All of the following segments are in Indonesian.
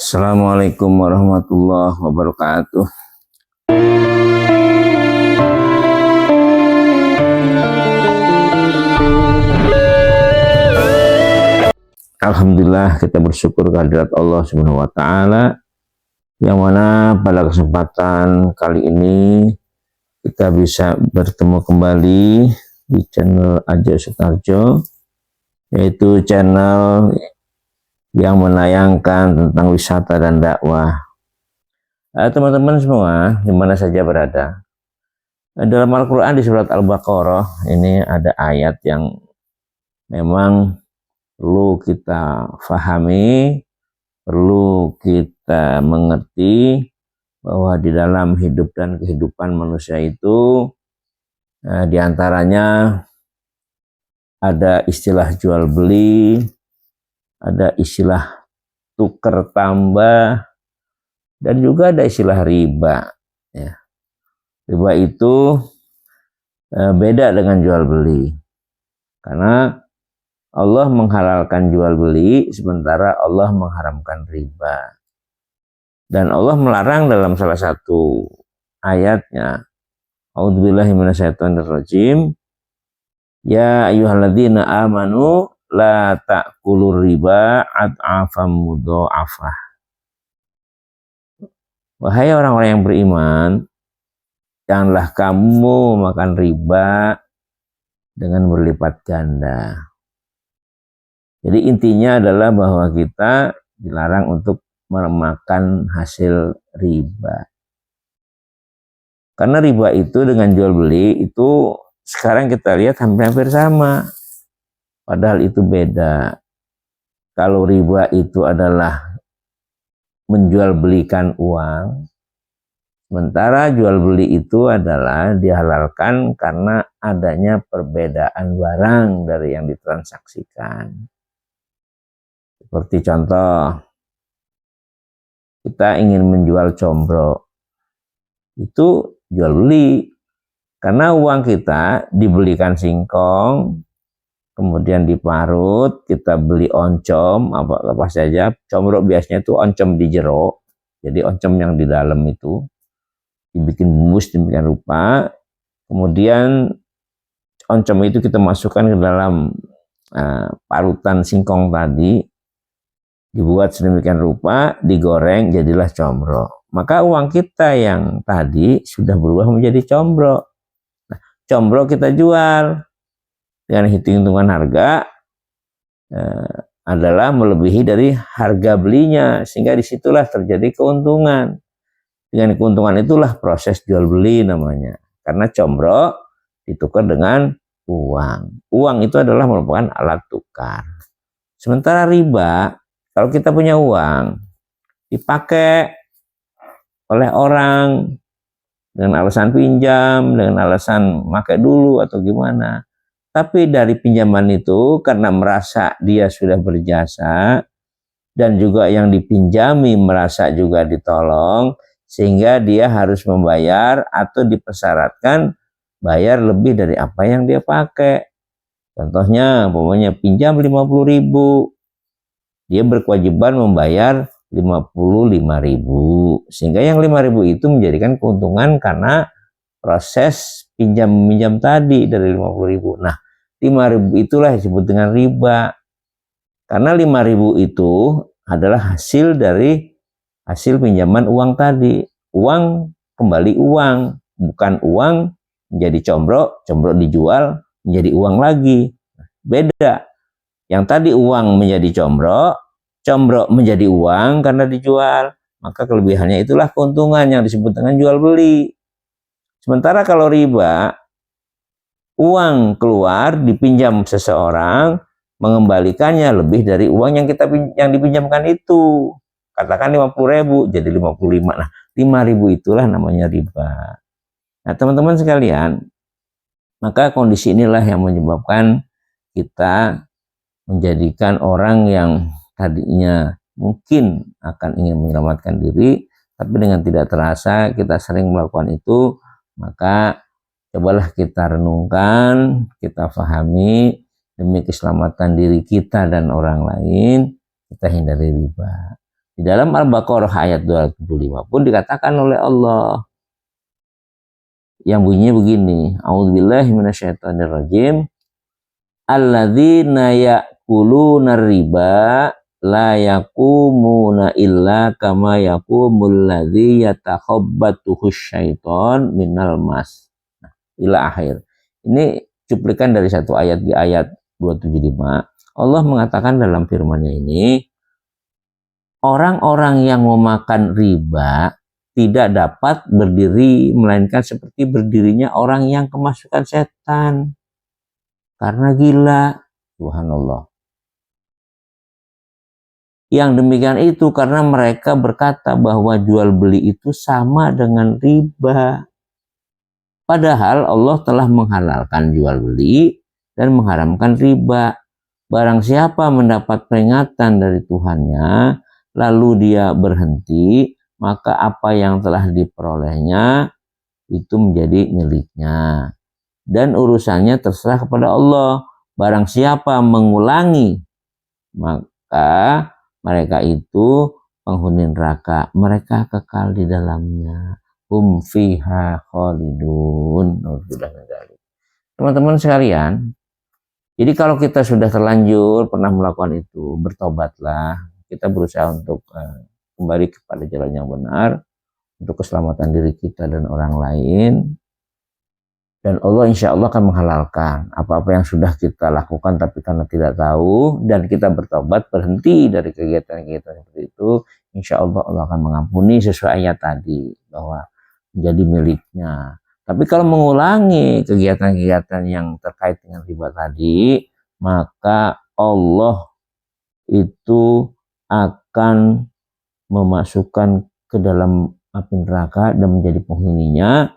Assalamualaikum warahmatullahi wabarakatuh. Alhamdulillah, kita bersyukur kehadirat Allah Subhanahu wa taala yang mana pada kesempatan kali ini kita bisa bertemu kembali di channel Ajo Sutarjo, yaitu channel yang menayangkan tentang wisata dan dakwah. Teman-teman semua dimana saja berada, dalam Al-Quran di surat Al-Baqarah ini ada ayat yang memang perlu kita fahami, perlu kita mengerti bahwa di dalam hidup dan kehidupan manusia itu diantaranya ada istilah jual beli, ada istilah tukar tambah, dan juga ada istilah riba. Ya. Riba itu beda dengan jual beli, karena Allah menghalalkan jual beli sementara Allah mengharamkan riba. Dan Allah melarang dalam salah satu ayatnya, A'udzubillahi minasyaitonirrajim, ya ayyuhalladzina amanu la ta'kulur riba ad'afam mudha'afah. Wahai orang-orang yang beriman, janganlah kamu makan riba dengan berlipat ganda. Jadi intinya adalah bahwa kita dilarang untuk memakan hasil riba. Karena riba itu dengan jual beli itu sekarang kita lihat hampir-hampir sama. Padahal itu beda. Kalau riba itu adalah menjual belikan uang, sementara jual beli itu adalah dihalalkan karena adanya perbedaan barang dari yang ditransaksikan. Seperti contoh, kita ingin menjual combro, itu jual beli. Karena uang kita dibelikan singkong, kemudian diparut, kita beli oncom, apa saja. Combro biasanya itu oncom di jero, jadi oncom yang di dalam itu dibikin bumbu sedemikian rupa, kemudian oncom itu kita masukkan ke dalam parutan singkong tadi, dibuat sedemikian rupa, digoreng, jadilah combro. Maka uang kita yang tadi sudah berubah menjadi combro. Nah, combro kita jual dengan hitung-hitungan harga adalah melebihi dari harga belinya, sehingga disitulah terjadi keuntungan. Dengan keuntungan itulah proses jual beli namanya, karena combro ditukar dengan uang. Uang itu adalah merupakan alat tukar. Sementara riba, kalau kita punya uang dipakai oleh orang dengan alasan pinjam, dengan alasan pakai dulu atau gimana, tapi dari pinjaman itu karena merasa dia sudah berjasa dan juga yang dipinjami merasa juga ditolong, sehingga dia harus membayar atau dipersyaratkan bayar lebih dari apa yang dia pakai. Contohnya, umpamanya pinjam 50.000, dia berkewajiban membayar 55.000, sehingga yang 5.000 itu menjadikan keuntungan karena proses pinjam-minjam tadi dari 50.000. Nah, 5.000 itulah disebut dengan riba, karena 5.000 itu adalah hasil dari hasil pinjaman uang tadi. Uang kembali uang, bukan uang menjadi combro, combro dijual menjadi uang lagi. Beda. Yang tadi uang menjadi combro, combro menjadi uang karena dijual. Maka kelebihannya itulah keuntungan yang disebut dengan jual beli. Sementara kalau riba, uang keluar dipinjam seseorang, mengembalikannya lebih dari uang yang dipinjamkan itu. Katakan 50.000 jadi 55. Nah, 5.000 itulah namanya riba. Nah, teman-teman sekalian, maka kondisi inilah yang menyebabkan kita menjadikan orang yang tadinya mungkin akan ingin menyelamatkan diri, tapi dengan tidak terasa kita sering melakukan itu. Maka cobalah kita renungkan, kita pahami, demi keselamatan diri kita dan orang lain, kita hindari riba. Di dalam Al-Baqarah ayat 275 pun dikatakan oleh Allah yang bunyinya begini, a'udzubillahi minasyaitonirrajim, alladzina ya'kuluna riba la yaqumuna illa kama yaqumul ladzi yatakhabbathu syaiton minal mas. Nah, ila akhir. Ini cuplikan dari satu ayat di ayat 275. Allah mengatakan dalam firman-Nya ini, orang-orang yang memakan riba tidak dapat berdiri melainkan seperti berdirinya orang yang kemasukan setan karena gila. Subhanallah. Yang demikian itu karena mereka berkata bahwa jual beli itu sama dengan riba. Padahal Allah telah menghalalkan jual beli dan mengharamkan riba. Barang siapa mendapat peringatan dari Tuhannya, lalu dia berhenti, maka apa yang telah diperolehnya itu menjadi miliknya. Dan urusannya terserah kepada Allah. Barang siapa mengulangi, maka mereka itu penghuni neraka, mereka kekal di dalamnya. Hum fiha khalidun. Teman-teman sekalian, jadi kalau kita sudah terlanjur pernah melakukan itu, bertobatlah. Kita berusaha untuk kembali kepada jalan yang benar untuk keselamatan diri kita dan orang lain. Dan Allah insya Allah akan menghalalkan apa-apa yang sudah kita lakukan tapi karena tidak tahu dan kita bertobat berhenti dari kegiatan-kegiatan seperti itu, insya Allah Allah akan mengampuni sesuai ayat tadi bahwa menjadi miliknya. Tapi kalau mengulangi kegiatan-kegiatan yang terkait dengan riba tadi, maka Allah itu akan memasukkan ke dalam api neraka dan menjadi penghuninya.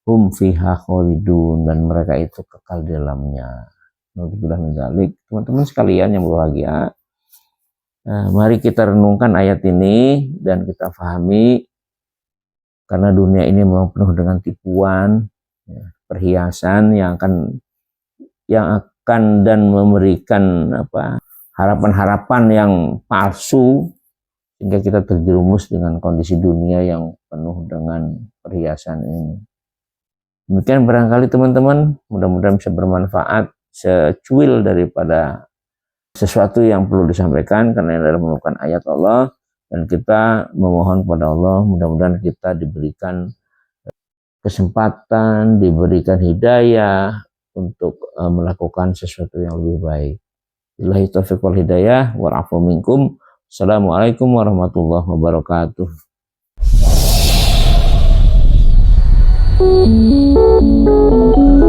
Hum fiha khalidun, dan mereka itu kekal di dalamnya. Teman-teman sekalian yang berbahagia, mari kita renungkan ayat ini dan kita pahami, karena dunia ini memang penuh dengan tipuan, perhiasan yang akan dan memberikan harapan-harapan yang palsu, sehingga kita terjerumus dengan kondisi dunia yang penuh dengan perhiasan ini. Demikian barangkali teman-teman, mudah-mudahan bisa bermanfaat, secuil daripada sesuatu yang perlu disampaikan karena ini adalah merupakan ayat Allah, dan kita memohon kepada Allah mudah-mudahan kita diberikan kesempatan, diberikan hidayah untuk melakukan sesuatu yang lebih baik. Billahi taufiq wal hidayah wal afu minkum. Assalamualaikum warahmatullahi wabarakatuh. Thank you.